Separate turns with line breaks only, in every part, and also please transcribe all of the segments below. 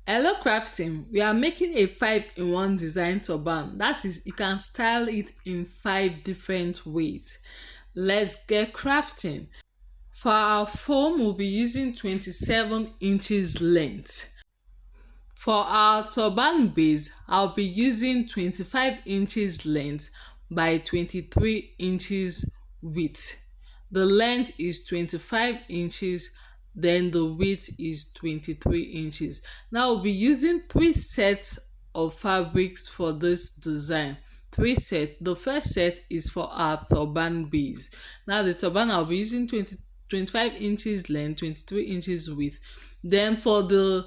Hello crafting, we are making a 5-in-1 design turban. That is, you can style it in 5 different ways. Let's get crafting. For our foam, we'll be using 27 inches length. For our turban base, I'll be using 25 inches length by 23 inches width. The length is 25 inches, then the width is 23 inches. Now we'll be using 3 sets of fabrics for this design. 3 sets. The first set is for our turban base. Now the turban, I'll be using 25 inches length, 23 inches width. Then for the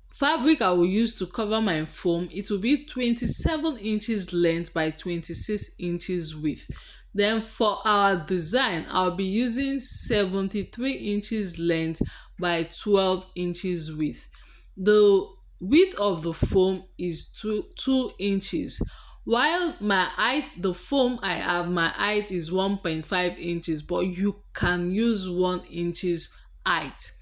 fabric I will use to cover my foam, it will be 27 inches length by 26 inches width. Then for our design, I'll be using 73 inches length by 12 inches width. The width of the foam is 2 inches. While my height, the foam I have, my height is 1.5 inches, but you can use 1 inches height.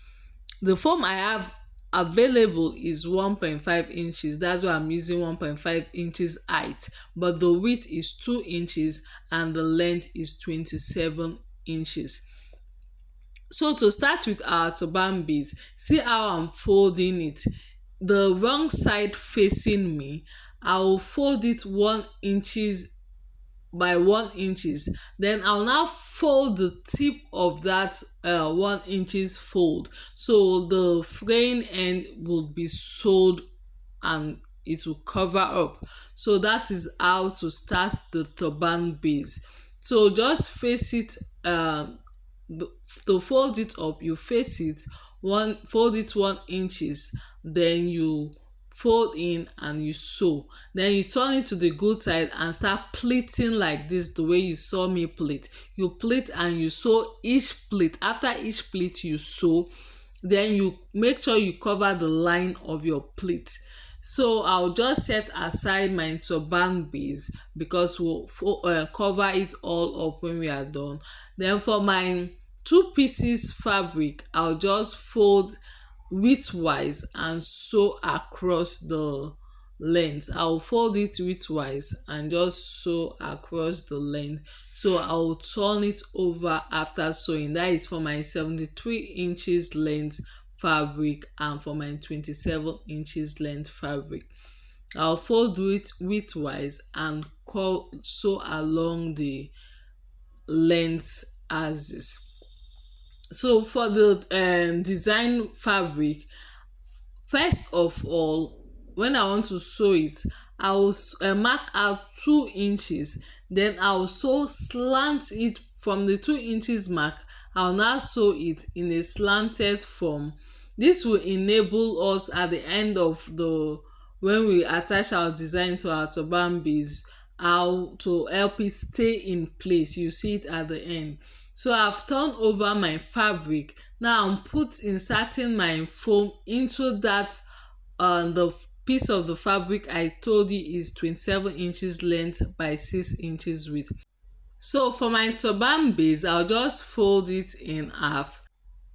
The foam I have available is 1.5 inches. That's why I'm using 1.5 inches height, but the width is 2 inches and the length is 27 inches. So to start with our turban base, see how I'm folding it. The wrong side facing me, I will fold it 1 inches by 1 inches. Then I'll now fold the tip of that 1 inches fold, so the fraying end will be sewed and it will cover up. So that is how to start the turban base. So just face it, to fold it up, you face it fold it 1 inches, then you fold in and you sew. Then you turn it to the good side and start pleating like this, the way you saw me pleat. You pleat and you sew each pleat. After each pleat you sew, then you make sure you cover the line of your pleat. So I'll just set aside my turban base because we'll cover it all up when we are done. Then for my 2 pieces fabric, I'll just fold widthwise and sew across the length. I'll fold it widthwise and just sew across the length. So I'll turn it over after sewing. That is for my 73 inches length fabric and for my 27 inches length fabric. I'll fold it widthwise and sew along the length axis. So for the design fabric, first of all, when I want to sew it, I will mark out 2 inches. Then I will slant it from the 2 inches mark. I'll now sew it in a slanted form. This will enable us at the end of when we attach our design to our turban base, how to help it stay in place. You see it at the end. So I've turned over my fabric. Now I'm inserting my foam into that the piece of the fabric I told you is 27 inches length by 6 inches width. So for my turban base, I'll just fold it in half.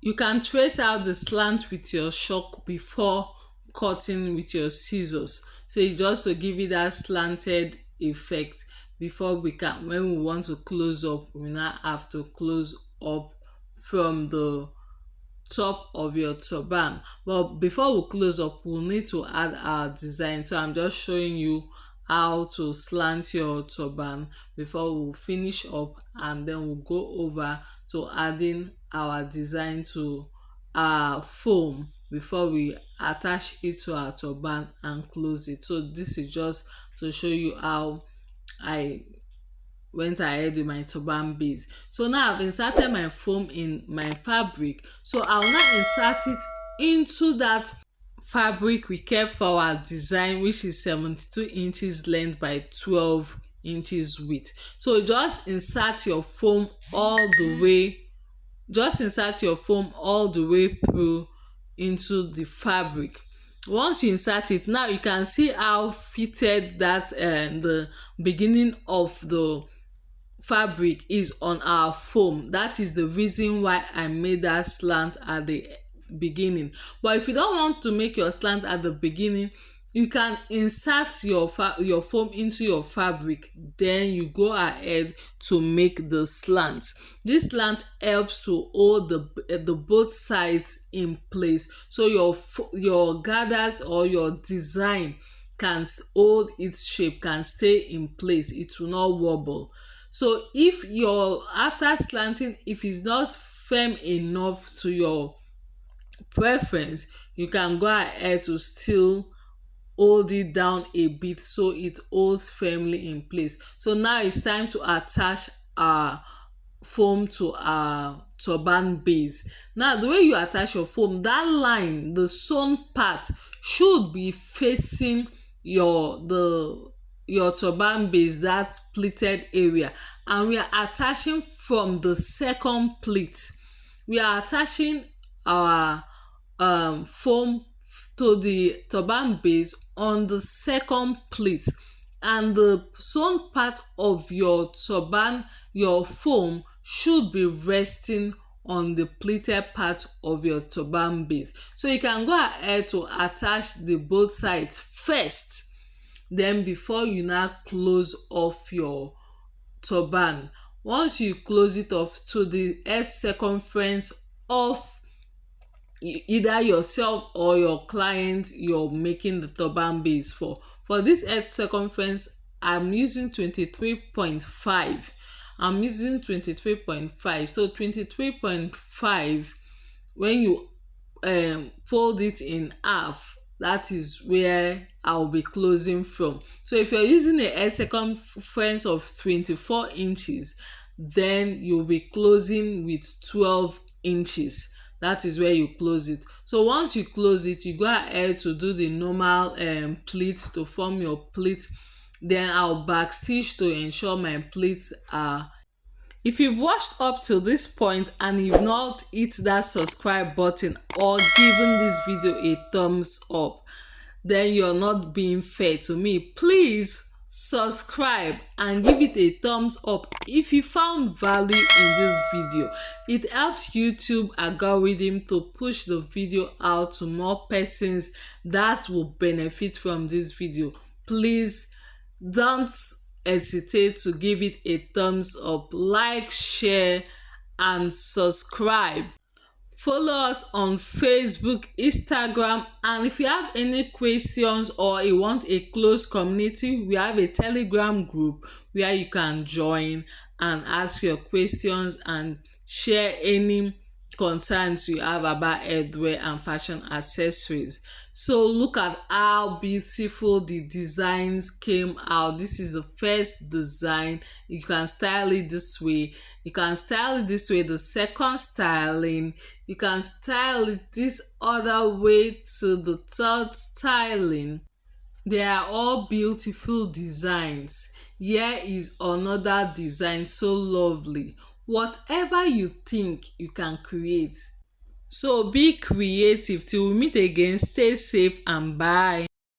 You can trace out the slant with your chalk before cutting with your scissors. So it's just to give it that slanted effect. Before when we want to close up, we now have to close up from the top of your turban. But before we close up, we'll need to add our design. So I'm just showing you how to slant your turban before we'll finish up, and then we'll go over to adding our design to our foam before we attach it to our turban and close it. So this is just to show you how I went ahead with my turban base. So now I've inserted my foam in my fabric. So I'll now insert it into that fabric we kept for our design, which is 72 inches length by 12 inches width. So just insert your foam all the way. Just insert your foam all the way through into the fabric. Once you insert it, now you can see how fitted that the beginning of the fabric is on our foam. That is the reason why I made that slant at the beginning. But if you don't want to make your slant at the beginning, you can insert your foam into your fabric, then you go ahead to make the slant. This slant helps to hold the both sides in place, so your gathers or your design can hold its shape, can stay in place, it will not wobble. So if your after slanting, if it's not firm enough to your preference, you can go ahead to still hold it down a bit so it holds firmly in place. So now it's time to attach our foam to our turban base. Now the way you attach your foam, that line, the sewn part, should be facing your turban base, that pleated area, and we are attaching from the second pleat. We are attaching our foam to the turban base on the second pleat, and the sewn part of your turban, your foam, should be resting on the pleated part of your turban base. So you can go ahead to attach the both sides first, then before you now close off your turban. Once you close it off to the head circumference of either yourself or your client you're making the turban base for. For this head circumference, I'm using 23.5. I'm using 23.5. So 23.5, when you fold it in half, that is where I'll be closing from. So if you're using a head circumference of 24 inches, then you'll be closing with 12 inches. That is where you close it. So once you close it, you go ahead to do the normal pleats to form your pleat. Then I'll backstitch to ensure my pleats are. If you've watched up till this point and you've not hit that subscribe button or given this video a thumbs up, then you're not being fair to me. Please subscribe and give it a thumbs up if you found value in this video. It helps YouTube algorithm to push the video out to more persons that will benefit from this video. Please don't hesitate to give it a thumbs up, like, share, and subscribe. Follow us on Facebook, Instagram, and if you have any questions or you want a close community, we have a Telegram group where you can join and ask your questions and share any concerns you have about headwear and fashion accessories. So look at how beautiful the designs came out. This is the first design. You can style it this way, you can style it this way, the second styling, you can style it this other way to the third styling. They are all beautiful designs. Here is another design, so lovely. Whatever you think, you can create. So be creative. Till we meet again, stay safe and bye.